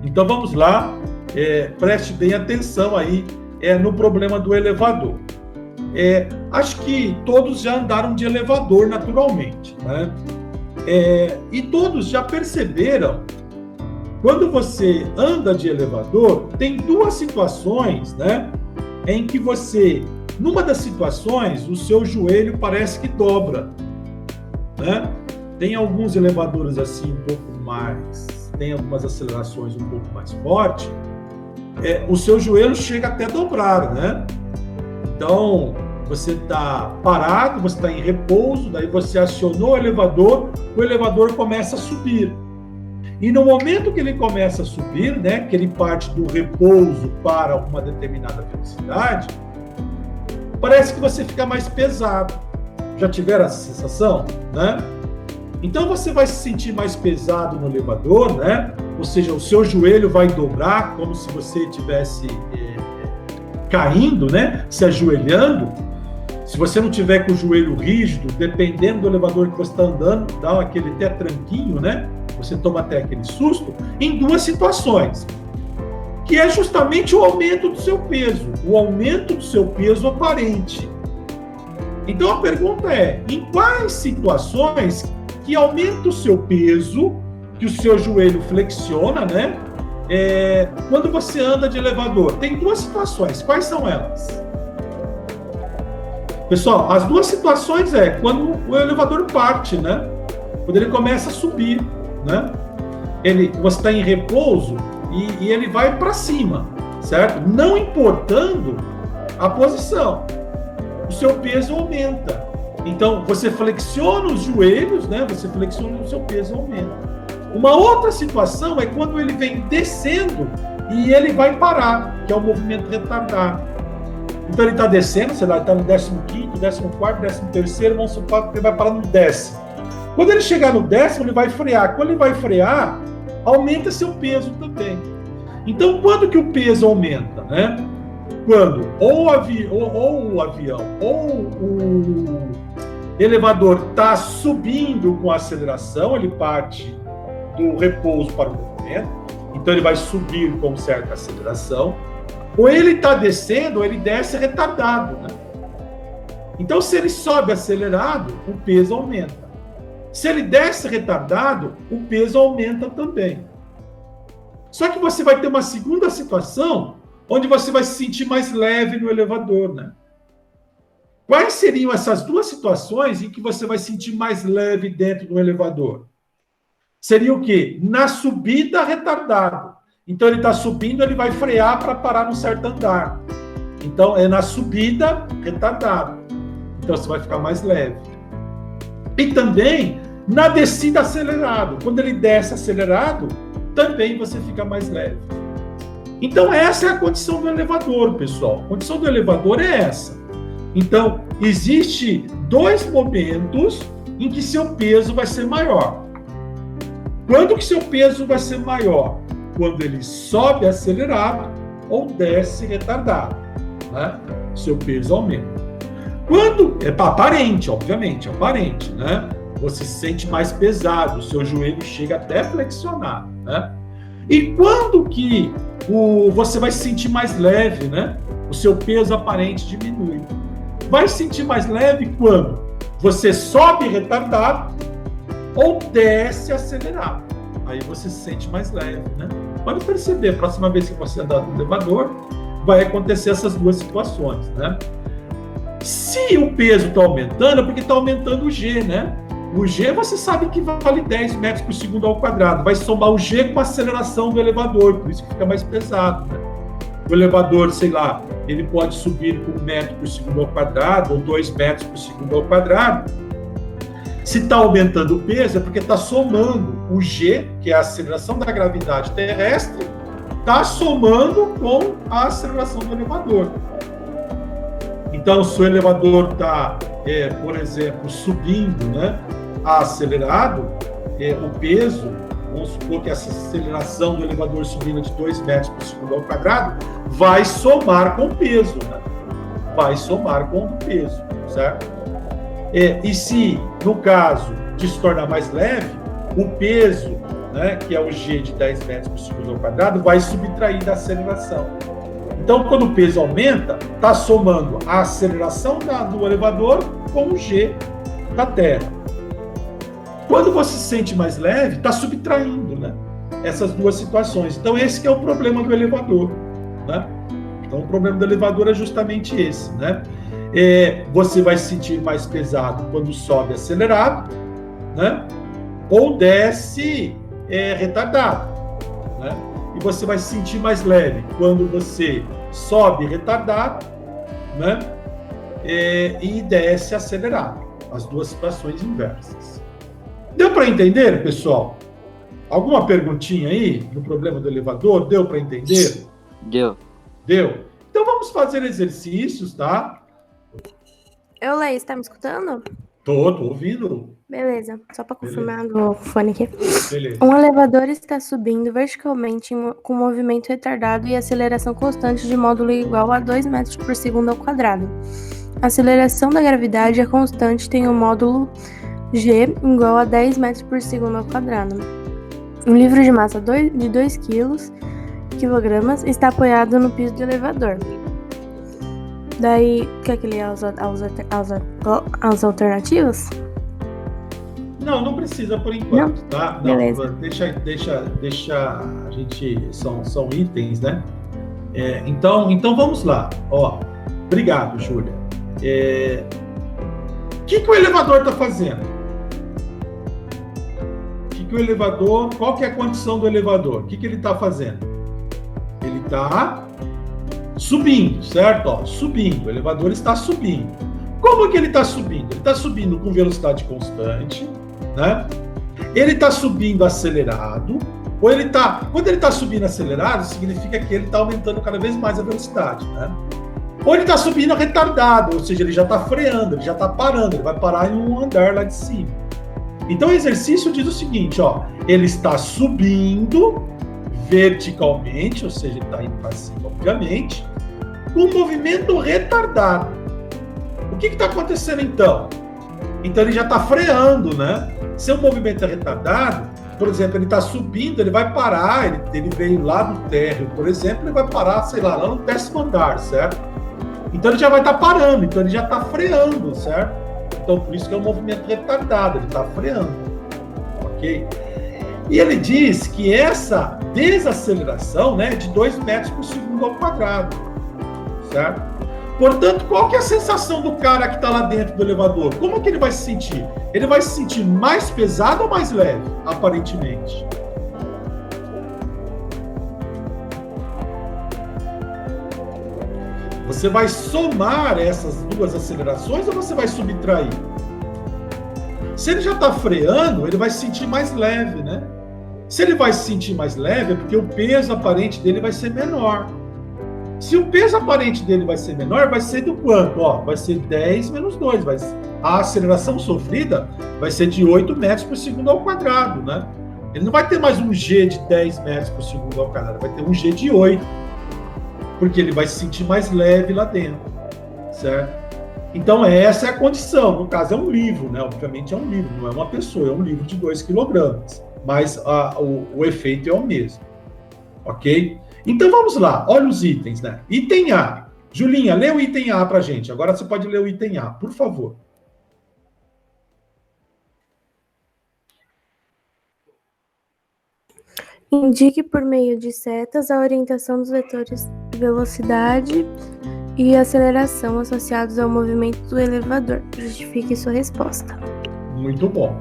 Então vamos lá, preste bem atenção aí no problema do elevador. Acho que todos já andaram de elevador naturalmente, né? E todos já perceberam, quando você anda de elevador, tem duas situações, né, em que você, numa das situações, o seu joelho parece que dobra, né? Tem alguns elevadores assim um pouco mais, tem algumas acelerações um pouco mais fortes, o seu joelho chega até a dobrar, né? Então, você está parado, você está em repouso, daí você acionou o elevador começa a subir. E no momento que ele começa a subir, né, que ele parte do repouso para uma determinada velocidade, parece que você fica mais pesado. Já tiveram essa sensação, né? Então você vai se sentir mais pesado no elevador, né? Ou seja, o seu joelho vai dobrar, como se você estivesse caindo, né? Se ajoelhando. Se você não tiver com o joelho rígido, dependendo do elevador que você está andando, dá aquele até tranquinho, né? Você toma até aquele susto, em duas situações, que é justamente o aumento do seu peso, o aumento do seu peso aparente. Então a pergunta é, em quais situações que aumenta o seu peso, que o seu joelho flexiona, né? Quando você anda de elevador? Tem duas situações, quais são elas? Pessoal, as duas situações quando o elevador parte, né? Quando ele começa a subir, né? Você está em repouso e ele vai para cima, certo? Não importando a posição, o seu peso aumenta. Então, você flexiona os joelhos, né? Você flexiona o seu peso aumenta. Uma outra situação é quando ele vem descendo e ele vai parar, que é o movimento retardado. Então ele está descendo, sei lá, ele está no 15º, 14º, 13º, vamos supor que ele vai parar no 10º. Quando ele chegar no 10º, ele vai frear. Quando ele vai frear, aumenta seu peso também. Então, quando que o peso aumenta, né? Quando ou o avião ou o elevador está subindo com a aceleração, ele parte do repouso para o movimento, então ele vai subir com certa aceleração. Ou ele está descendo, ou ele desce retardado, né? Então, se ele sobe acelerado, o peso aumenta. Se ele desce retardado, o peso aumenta também. Só que você vai ter uma segunda situação, onde você vai se sentir mais leve no elevador, né? Quais seriam essas duas situações em que você vai se sentir mais leve dentro do elevador? Seria o quê? Na subida, retardado. Então, ele está subindo, ele vai frear para parar no certo andar. Então, é na subida, retardado. Então, você vai ficar mais leve. E também na descida, acelerado. Quando ele desce acelerado, também você fica mais leve. Então, essa é a condição do elevador, pessoal. A condição do elevador é essa. Então, existe dois momentos em que seu peso vai ser maior. Quando que seu peso vai ser maior? Quando ele sobe acelerado ou desce retardado, né? Seu peso aumenta. Quando é aparente, obviamente, aparente, né? Você se sente mais pesado, o seu joelho chega até a flexionar, né? E quando que você vai se sentir mais leve, né? O seu peso aparente diminui. Vai se sentir mais leve quando você sobe retardado ou desce acelerado. Aí você se sente mais leve, né? Pode perceber, a próxima vez que você andar no elevador, vai acontecer essas duas situações, né? Se o peso está aumentando, é porque está aumentando o G, né? O G você sabe que vale 10 metros por segundo ao quadrado. Vai somar o G com a aceleração do elevador, por isso que fica mais pesado, né? O elevador, sei lá, ele pode subir com 1 metro por segundo ao quadrado ou 2 metros por segundo ao quadrado. Se está aumentando o peso, é porque está somando o G, que é a aceleração da gravidade terrestre, está somando com a aceleração do elevador. Então, se o elevador está, por exemplo, subindo, né, acelerado, o peso, vamos supor que essa aceleração do elevador subindo de 2 metros por segundo ao quadrado, vai somar com o peso, né? Vai somar com o peso, certo? E se, no caso de se tornar mais leve, o peso né, que é o g de 10 metros por segundo ao quadrado, vai subtrair da aceleração. Então, quando o peso aumenta, está somando a aceleração do elevador com o g da Terra. Quando você se sente mais leve, está subtraindo, né, essas duas situações. Então, esse que é o problema do elevador, né? Então, o problema do elevador é justamente esse, né? Você vai se sentir mais pesado quando sobe acelerado, né? Ou desce retardado, né? E você vai se sentir mais leve quando você sobe retardado, né? E desce acelerado. As duas situações inversas. Deu para entender, pessoal? Alguma perguntinha aí no problema do elevador? Deu para entender? Deu. Deu? Então vamos fazer exercícios, tá? Eu leio, você tá me escutando? Tô ouvindo. Beleza, só para confirmar no fone aqui. Beleza. Um elevador está subindo verticalmente com movimento retardado e aceleração constante de módulo igual a 2 metros por segundo ao quadrado. A aceleração da gravidade é constante, tem o módulo G igual a 10 metros por segundo ao quadrado. Um livro de massa de 2 quilogramas está apoiado no piso do elevador. Daí, quer que leia as alternativas? Não precisa por enquanto, não? Tá? Não, beleza. Deixa a gente, são itens, né? Então vamos lá. Ó, obrigado, Júlia. O que o elevador está fazendo? Qual que é a condição do elevador? O que ele está fazendo? Ele está subindo, certo? Ó, subindo, o elevador está subindo. Como que ele está subindo? Ele está subindo com velocidade constante, né? Ele está subindo acelerado, quando ele está subindo acelerado, significa que ele está aumentando cada vez mais a velocidade, né? Ou ele está subindo retardado, ou seja, ele já está freando, ele já está parando, ele vai parar em um andar lá de cima. Então o exercício diz o seguinte, ó, ele está subindo verticalmente, ou seja, ele está indo para cima, obviamente, com um movimento retardado. O que está acontecendo então? Então ele já está freando, né? Se o movimento é retardado, por exemplo, ele está subindo, ele vai parar, ele veio lá do térreo, por exemplo, ele vai parar, sei lá no 10º andar, certo? Então ele já vai estar parando, então ele já está freando, certo? Então por isso que é um movimento retardado, ele está freando, ok? E ele diz que essa desaceleração, né, é de 2 metros por segundo ao quadrado, certo? Portanto, qual que é a sensação do cara que está lá dentro do elevador? Como é que ele vai se sentir? Ele vai se sentir mais pesado ou mais leve, aparentemente? Você vai somar essas duas acelerações ou você vai subtrair? Se ele já está freando, ele vai se sentir mais leve, né? Se ele vai se sentir mais leve, é porque o peso aparente dele vai ser menor. Se o peso aparente dele vai ser menor, vai ser do quanto? Ó, vai ser 10 menos 2. A aceleração sofrida vai ser de 8 metros por segundo ao quadrado, né? Ele não vai ter mais um G de 10 metros por segundo ao quadrado, vai ter um G de 8. Porque ele vai se sentir mais leve lá dentro, certo? Então essa é a condição. No caso é um livro, né? Obviamente é um livro, não é uma pessoa, é um livro de 2 quilogramas. Mas o efeito é o mesmo, ok? Então vamos lá, olha os itens, né? Item A. Julinha, lê o item A pra gente. Agora você pode ler o item A, por favor. Indique por meio de setas a orientação dos vetores de velocidade e aceleração associados ao movimento do elevador. Justifique sua resposta. Muito bom.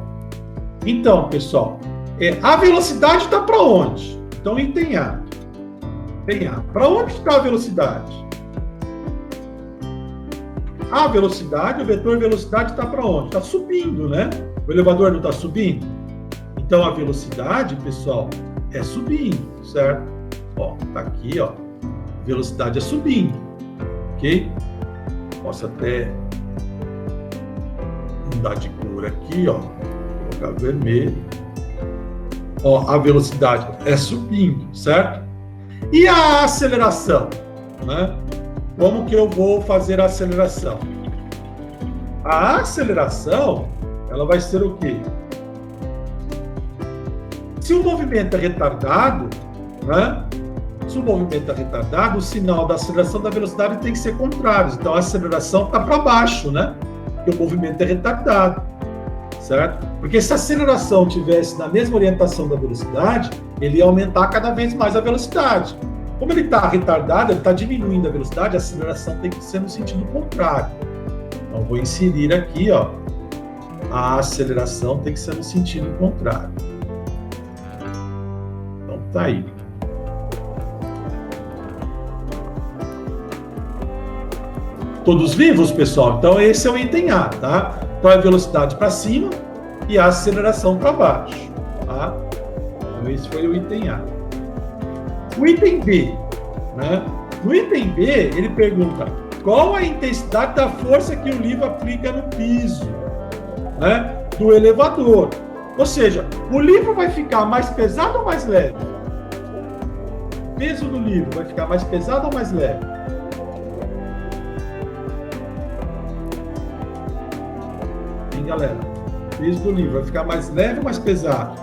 Então, pessoal, a velocidade está para onde? Então, item A. Item A. Para onde está a velocidade? A velocidade, o vetor velocidade está para onde? Está subindo, né? O elevador não está subindo? Então, a velocidade, pessoal, é subindo, certo? Ó, tá aqui, ó. Velocidade é subindo, ok? Posso até mudar de cor aqui, ó. Colocar vermelho. Ó, a velocidade é subindo, certo? E a aceleração, né? Como que eu vou fazer a aceleração? A aceleração, ela vai ser o quê? Se o movimento é retardado, né? Se o movimento é retardado, o sinal da aceleração e da velocidade tem que ser contrários. Então, a aceleração está para baixo, né? Porque o movimento é retardado, certo? Porque se a aceleração tivesse na mesma orientação da velocidade, ele ia aumentar cada vez mais a velocidade. Como ele está retardado, ele está diminuindo a velocidade, a aceleração tem que ser no sentido contrário. Então, vou inserir aqui, ó, a aceleração tem que ser no sentido contrário. Então, tá aí. Todos vivos, pessoal? Então, esse é o item A, tá? Então, é a velocidade para cima e a aceleração para baixo, tá? Então, esse foi o item A. O item B, né? No item B, ele pergunta qual a intensidade da força que o livro aplica no piso, né, do elevador. Ou seja, o livro vai ficar mais pesado ou mais leve? O peso do livro vai ficar mais pesado ou mais leve? Hein, galera? O peso do livro vai ficar mais leve ou mais pesado?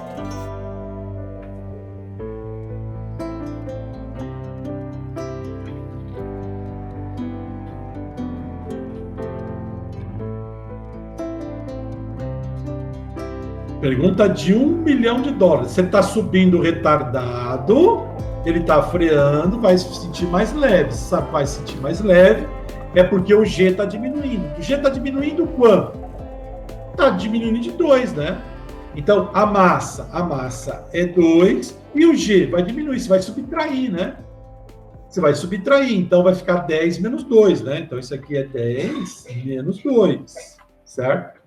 Pergunta de $1 milhão. Você está subindo retardado, ele está freando, vai se sentir mais leve. Se vai se sentir mais leve, é porque o G está diminuindo. O G está diminuindo quanto? Está diminuindo de 2, né? Então, a massa é 2 e o G vai diminuir, você vai subtrair, né? Você vai subtrair, então vai ficar 10 menos 2, né? Então, isso aqui é 10 menos 2, certo?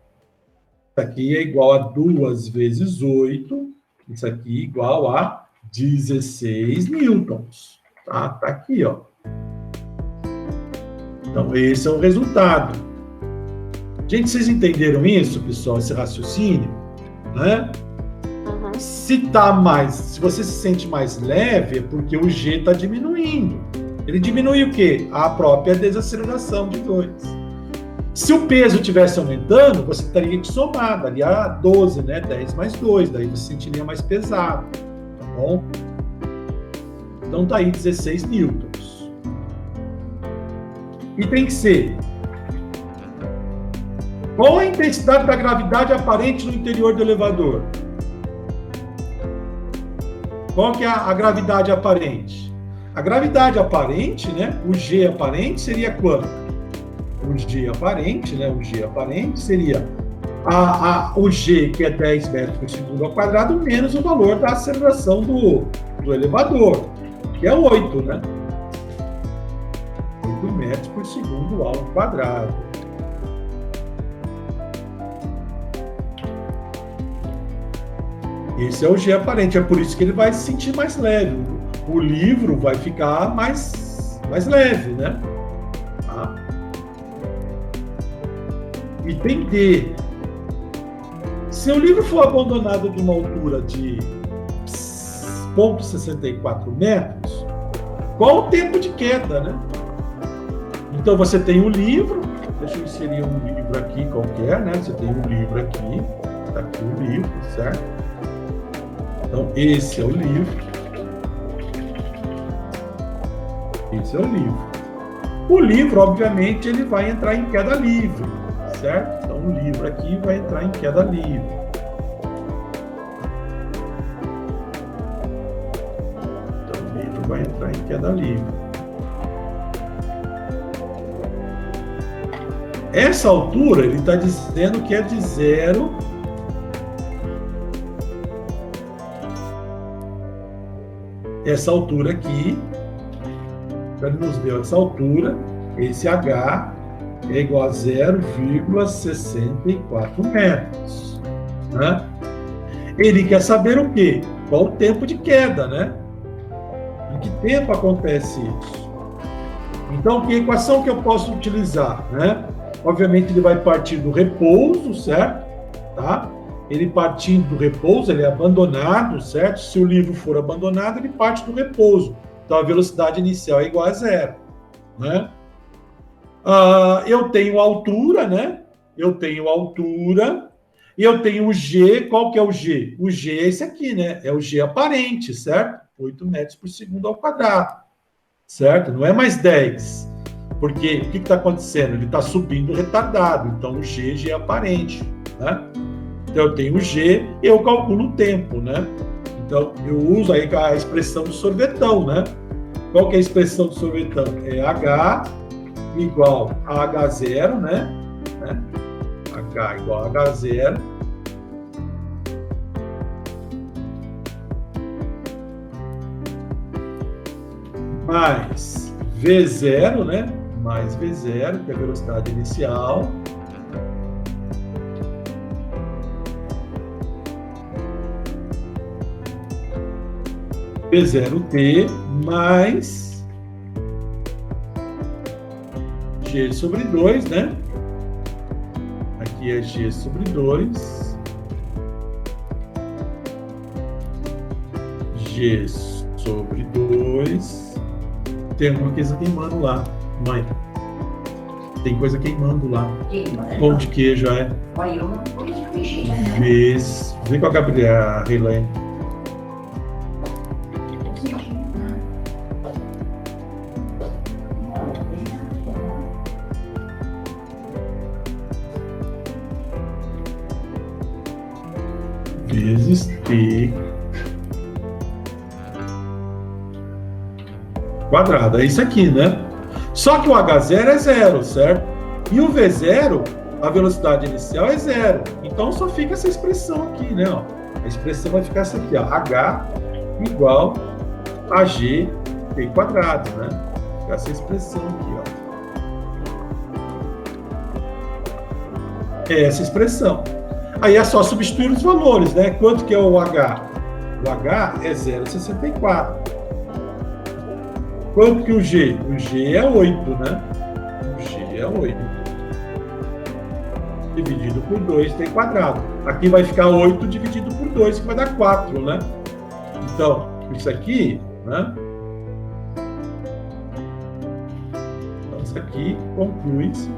Isso aqui é igual a 2 vezes 8. Isso aqui é igual a 16 newtons. Tá? Tá aqui, ó. Então, esse é o resultado. Gente, vocês entenderam isso, pessoal? Esse raciocínio? Né? Uhum. Se você se sente mais leve, é porque o G está diminuindo. Ele diminui o quê? A própria desaceleração de 2. Se o peso estivesse aumentando, você teria que somar, daria 12, né? 10 mais 2, daí você sentiria mais pesado, tá bom? Então tá aí 16 newtons. E tem que ser: qual a intensidade da gravidade aparente no interior do elevador? Qual que é a gravidade aparente? A gravidade aparente, né? O G aparente seria quanto? O G aparente, né? O G aparente seria o G, que é 10 metros por segundo ao quadrado, menos o valor da aceleração do elevador, que é 8, né? 8 metros por segundo ao quadrado. Esse é o G aparente, é por isso que ele vai se sentir mais leve. O livro vai ficar mais leve, né? Tá? Item D. Se o livro for abandonado de uma altura de 0,64 metros, qual o tempo de queda, né? Então você tem um livro, deixa eu inserir um livro aqui qualquer, né? Você tem um livro aqui, tá aqui o livro, certo? Então esse é o livro. Esse é o livro. O livro, obviamente, ele vai entrar em queda livre, certo? Então o livro aqui vai entrar em queda livre. Então o livro vai entrar em queda livre. Essa altura, ele está dizendo que é de 0 essa altura aqui, ele nos deu essa altura, esse H é igual a 0,64 metros, né? Ele quer saber o quê? Qual o tempo de queda, né? Em que tempo acontece isso? Então, que equação que eu posso utilizar, né? Obviamente, ele vai partir do repouso, certo? Tá? Ele partindo do repouso, ele é abandonado, certo? Se o livro for abandonado, ele parte do repouso. Então, a velocidade inicial é igual a 0, né? Eu tenho altura, né? Eu tenho altura E eu tenho o G, qual que é o G? O G é esse aqui, né? É o G aparente, certo? 8 metros por segundo ao quadrado, certo? Não é mais 10. Porque o que está acontecendo? Ele está subindo retardado, então o G é aparente, né? Então eu tenho o G e eu calculo o tempo, né? Então eu uso aí a expressão do sorvetão, né? Qual que é a expressão do sorvetão? É H igual a H0, né? H igual a H0 mais V0, né? Mais V0, que é a velocidade inicial, V0T mais G sobre 2, né? Aqui é G sobre 2. G sobre 2. Tem alguma coisa queimando lá, mãe. Tem coisa queimando lá. Pão de queijo, é. Vê com a Gabriela, a Reilane. Vezes T quadrado. É isso aqui, né? Só que o H0 é 0, certo? E o V0, a velocidade inicial é 0. Então só fica essa expressão aqui, né? Ó. A expressão vai ficar essa aqui, ó. H igual a G T quadrado, né? Fica essa expressão aqui, ó. É essa expressão. Aí é só substituir os valores, né? Quanto que é o H? O H é 0,64. Quanto que o G? O G é 8, né? O G é 8. Dividido por 2 T quadrado. Aqui vai ficar 8 dividido por 2, que vai dar 4, né? Então, isso aqui, né? Então, isso aqui conclui-se.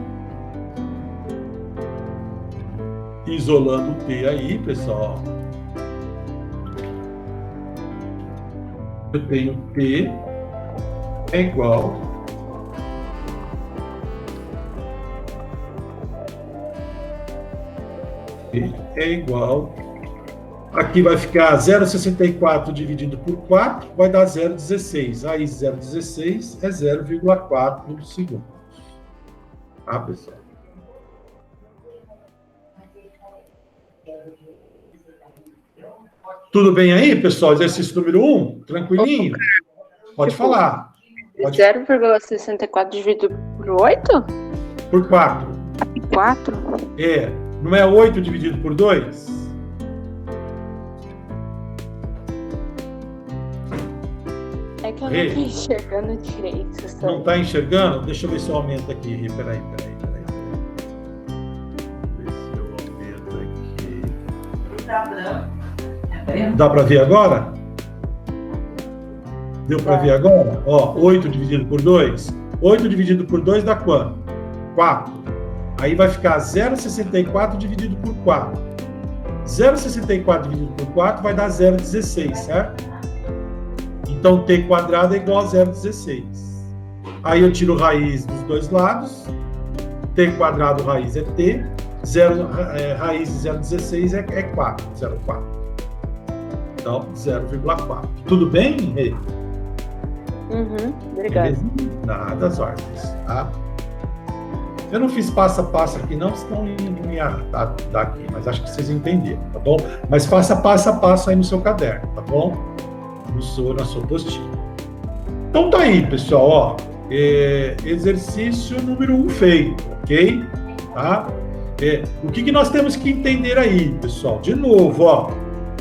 Isolando o T aí, pessoal. Eu tenho T é igual T é igual. Aqui vai ficar 0,64 dividido por 4, vai dar 0,16. Aí 0,16 é 0,4 segundos. Tá, pessoal? Tudo bem aí, pessoal? Exercício número 1? Tranquilinho? Pode falar. 0,64 dividido por 8? Por 4. 4? É. Não é 8 dividido por 2? É que eu não tô enxergando direito. Sabe? Não está enxergando? Deixa eu ver se eu aumento aqui. Peraí. Ver se eu aumento aqui. Dá para ver agora? Deu para ver agora? Ó, 8 dividido por 2. 8 dividido por 2 dá quanto? 4. Aí vai ficar 0,64 dividido por 4. 0,64 dividido por 4 vai dar 0,16, certo? Então, T quadrado é igual a 0,16. Aí eu tiro raiz dos dois lados. T quadrado raiz é T. Raiz de 0,16 é 4. 0,4. Então, 0,4. Tudo bem, Rê? Obrigado. Nada, as ordens, tá? Eu não fiz passo a passo aqui, não, senão não ia dar aqui, mas acho que vocês entenderam, tá bom? Mas faça passo a passo aí no seu caderno, tá bom? Na sua apostila. Então tá aí, pessoal, ó. Exercício número 1 feito, ok? Tá? O que nós temos que entender aí, pessoal? De novo, ó.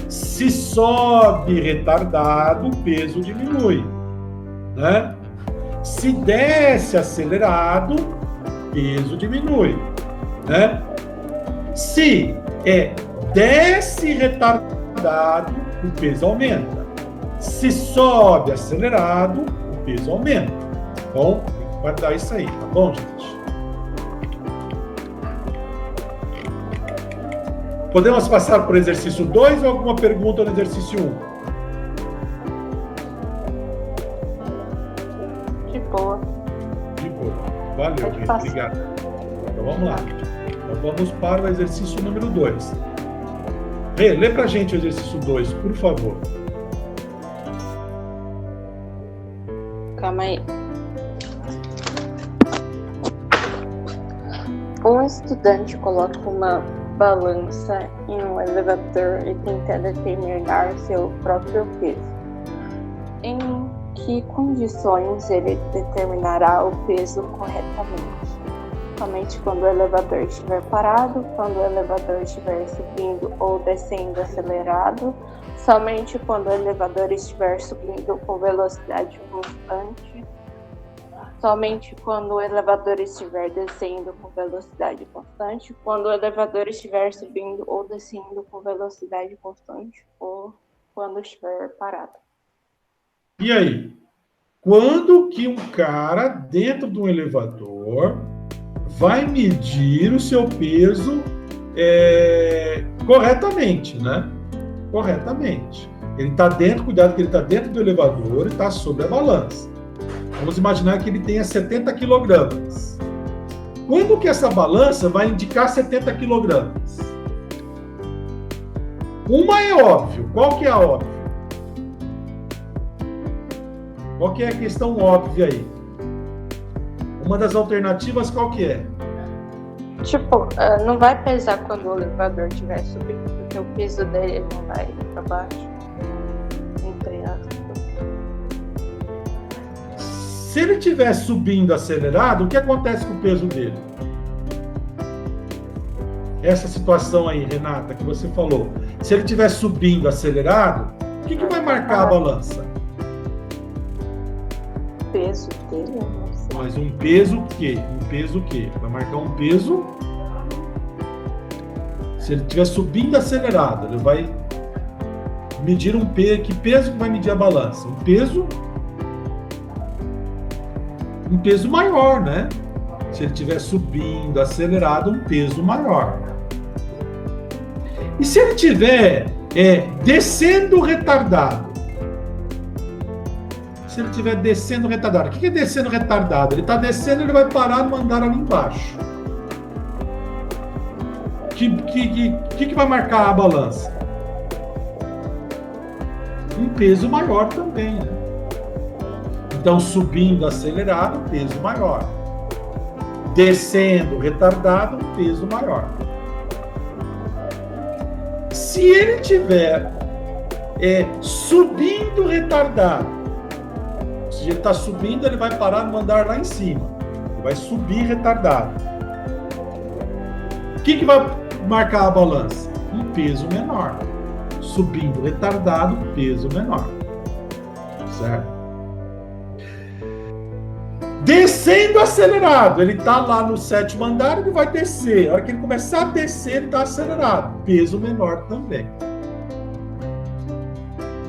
Se sobe retardado, o peso diminui, né? Se desce acelerado, peso diminui, né? Se desce retardado, o peso aumenta. Se sobe acelerado, o peso aumenta. Bom, tem que guardar isso aí, tá bom, gente? Podemos passar por exercício 2 ou alguma pergunta no exercício 1? De boa. De boa. Valeu, Pode Rê. passar. Obrigado. Então vamos lá. Então vamos para o exercício número 2. Rê, lê pra gente o exercício 2, por favor. Calma aí. Um estudante coloca uma balança em um elevador e tenta determinar seu próprio peso. Em que condições ele determinará o peso corretamente? Somente quando o elevador estiver parado, quando o elevador estiver subindo ou descendo acelerado, somente quando o elevador estiver subindo com velocidade constante, somente quando o elevador estiver descendo com velocidade constante, quando o elevador estiver subindo ou descendo com velocidade constante, ou quando estiver parado. E aí? Quando que um cara dentro de um elevador vai medir o seu peso corretamente, né? Corretamente. Ele está dentro, cuidado que ele está dentro do elevador e está sobre a balança. Vamos imaginar que ele tenha 70 quilogramas. Quando que essa balança vai indicar 70 quilogramas? Uma é óbvio. Qual que é a óbvia? Qual que é a questão óbvia aí? Uma das alternativas qual que é? Tipo, não vai pesar quando o elevador estiver subindo, porque o peso dele não vai para baixo. Entre aspas. Se ele estiver subindo acelerado, o que acontece com o peso dele? Essa situação aí, Renata, que você falou. Se ele estiver subindo acelerado, o que vai marcar a balança? O peso dele, eu não sei. Mas um peso o quê? Um peso o quê? Vai marcar um peso. Se ele estiver subindo acelerado, ele vai medir um peso. Que peso que vai medir a balança? Um peso maior, né? Se ele estiver subindo acelerado, um peso maior. E se ele estiver descendo retardado? Se ele estiver descendo retardado. O que é descendo retardado? Ele está descendo, ele vai parar no andar ali embaixo. O que vai marcar a balança? Um peso maior também, né? Então, subindo acelerado, peso maior. Descendo retardado, peso maior. Se ele estiver subindo retardado, se ele está subindo, ele vai parar no andar lá em cima. Ele vai subir retardado. O que vai marcar a balança? Um peso menor. Subindo retardado, peso menor. Certo? Descendo acelerado, ele está lá no 7º andar, ele vai descer. A hora que ele começar a descer, ele está acelerado. Peso menor também.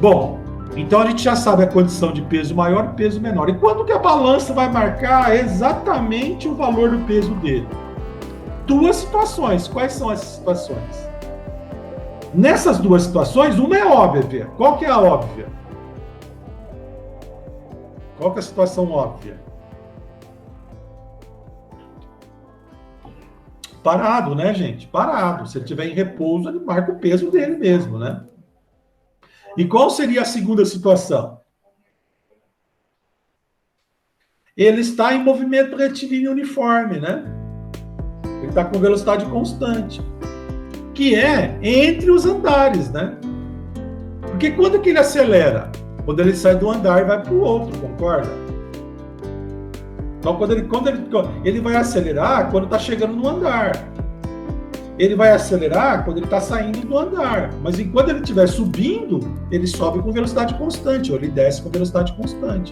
Bom, então a gente já sabe a condição de peso maior e peso menor. E quando que a balança vai marcar exatamente o valor do peso dele? Duas situações. Quais são essas situações? Nessas duas situações, uma é óbvia. Qual que é a óbvia? Qual que é a situação óbvia? Parado, né, gente? Parado. Se ele estiver em repouso, ele marca o peso dele mesmo, né? E qual seria a segunda situação? Ele está em movimento retilíneo uniforme, né? Ele está com velocidade constante, que é entre os andares, né? Porque quando que ele acelera? Quando ele sai do andar e vai para o outro, concorda? Então, quando ele vai acelerar quando está chegando no andar. Ele vai acelerar quando ele está saindo do andar. Mas enquanto ele estiver subindo, ele sobe com velocidade constante, ou ele desce com velocidade constante.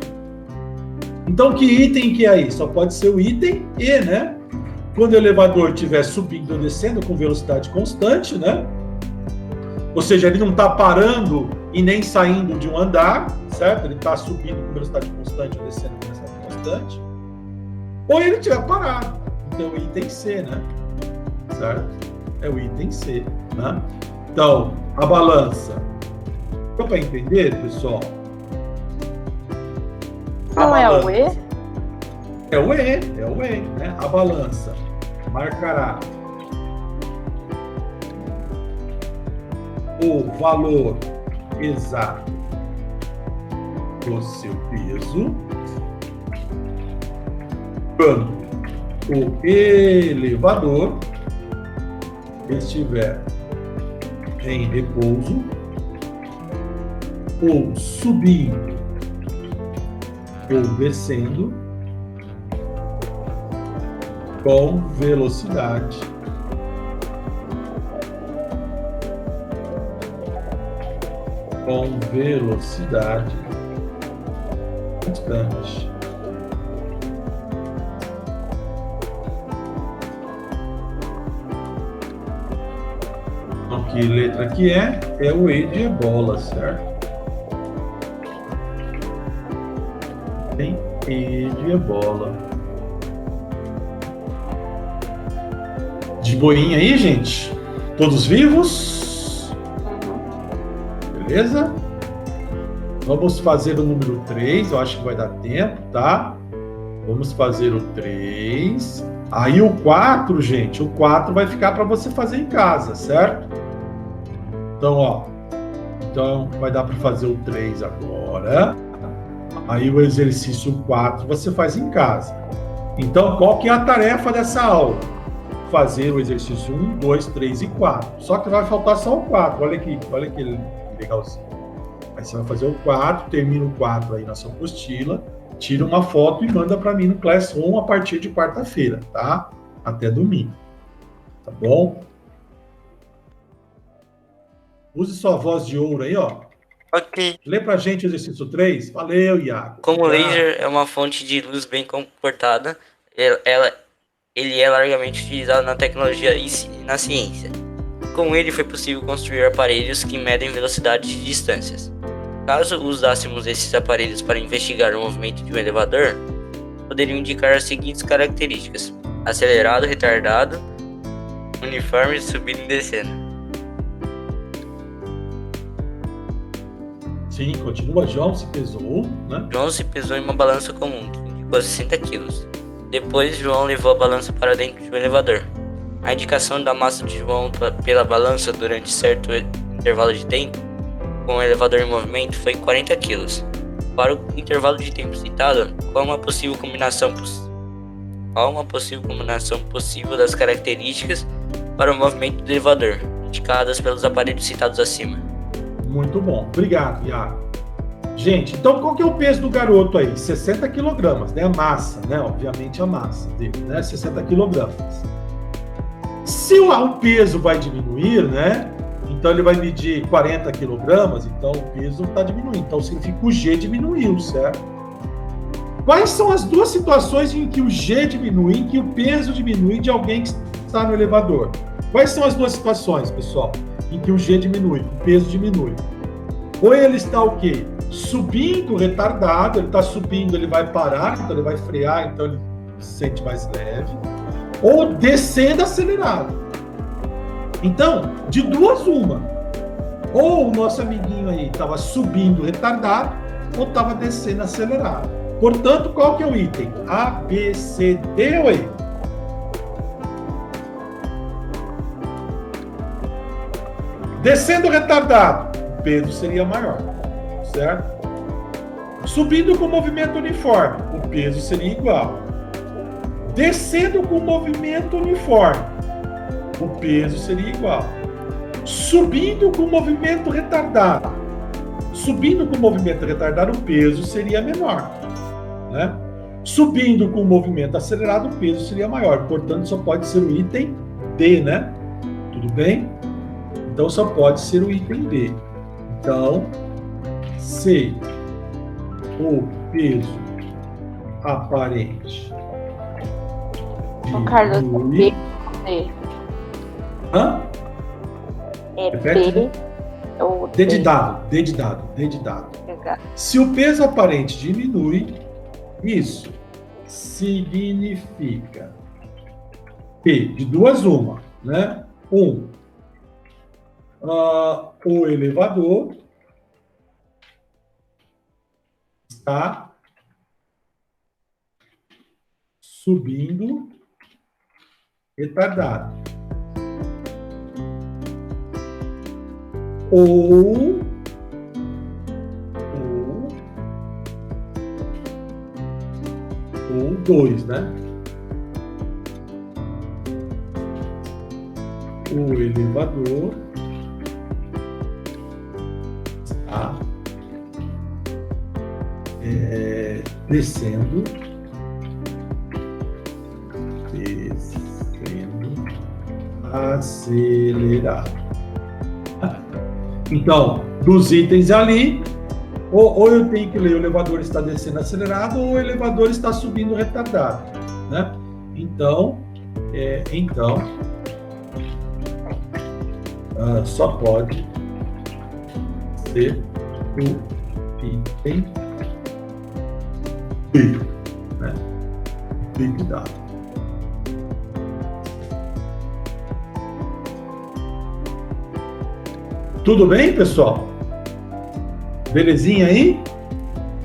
Então, que item que é aí? Só pode ser o item E, né? Quando o elevador estiver subindo ou descendo com velocidade constante, né? Ou seja, ele não está parando e nem saindo de um andar, certo? Ele está subindo com velocidade constante ou descendo com velocidade constante. Ou ele estiver parado. Então, o item C, né? Certo? É o item C, né? Então, a balança. Deu para entender, pessoal? Não é o E? É o E, né? A balança marcará o valor exato do seu peso quando o elevador estiver em repouso ou subindo ou descendo com velocidade constante. Então, que letra que é? É o E de ebola, certo? Tem E de ebola. De boinha aí, gente? Todos vivos? Beleza? Vamos fazer o número 3, eu acho que vai dar tempo, tá? Vamos fazer o 3. Aí o 4, gente, o 4 vai ficar para você fazer em casa, certo? Então, ó. Então, vai dar para fazer o 3 agora. Aí o exercício 4 você faz em casa. Então, qual que é a tarefa dessa aula? Fazer o exercício 1, 2, 3 e 4. Só que vai faltar só o 4. Olha que legalzinho. Aí você vai fazer o 4, termina o 4 aí na sua apostila, tira uma foto e manda para mim no Classroom a partir de quarta-feira, tá? Até domingo. Tá bom? Use sua voz de ouro aí, ó. Ok. Lê pra gente o exercício 3. Valeu, Iago. Como o laser é uma fonte de luz bem comportada, ele é largamente utilizado na tecnologia e na ciência. Com ele foi possível construir aparelhos que medem velocidade de distâncias. Caso usássemos esses aparelhos para investigar o movimento de um elevador, poderiam indicar as seguintes características: acelerado, retardado, uniforme, subindo e descendo. Sim, continua. João se pesou, né? João se pesou em uma balança comum, que indicou 60 kg. Depois, João levou a balança para dentro de um elevador. A indicação da massa de João pela balança durante certo intervalo de tempo, com o elevador em movimento, foi 40 kg. Para o intervalo de tempo citado, qual uma possível combinação possível das características para o movimento do elevador, indicadas pelos aparelhos citados acima? Muito bom. Obrigado, Iago. Gente, então qual que é o peso do garoto aí? 60 quilogramas, né? A massa, né? Obviamente a massa dele, né? 60 quilogramas. Se o peso vai diminuir, né? Então ele vai medir 40 quilogramas, então o peso está diminuindo. Então significa que o G diminuiu, certo? Quais são as duas situações em que o G diminui, em que o peso diminui de alguém que está no elevador? Quais são as duas situações, pessoal, em que o G diminui, o peso diminui? Ou ele está o quê? Subindo, retardado, ele está subindo, ele vai parar, então ele vai frear, então ele se sente mais leve. Ou descendo acelerado. Então, de duas uma. Ou o nosso amiguinho aí estava subindo retardado, ou estava descendo acelerado. Portanto, qual que é o item? A, B, C, D ou E? Descendo retardado, o peso seria maior, certo? Subindo com movimento uniforme, o peso seria igual. Descendo com movimento uniforme, o peso seria igual. Subindo com movimento retardado, o peso seria menor, né? Subindo com movimento acelerado, o peso seria maior. Portanto, só pode ser o item D, né? Tudo bem? Então, só pode ser o item D. Então, se o peso aparente O Carlos, é B ou D? Hã? É Repete. B ou D D? de dado, D de dado, D de dado. Legal. Se o peso aparente diminui, isso significa que, de duas uma, né? o elevador está subindo retardado. Ou 2, né? O elevador está descendo acelerado. Então, dos itens ali, ou eu tenho que ler o elevador está descendo acelerado ou o elevador está subindo retardado, né? Então, só pode ser o item B, né? Big Data. Tudo bem, pessoal? Belezinha aí?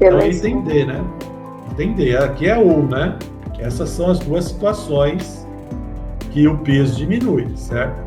Beleza. Então, entender, né? Entender. Aqui é ou, né? Essas são as duas situações que o peso diminui, certo?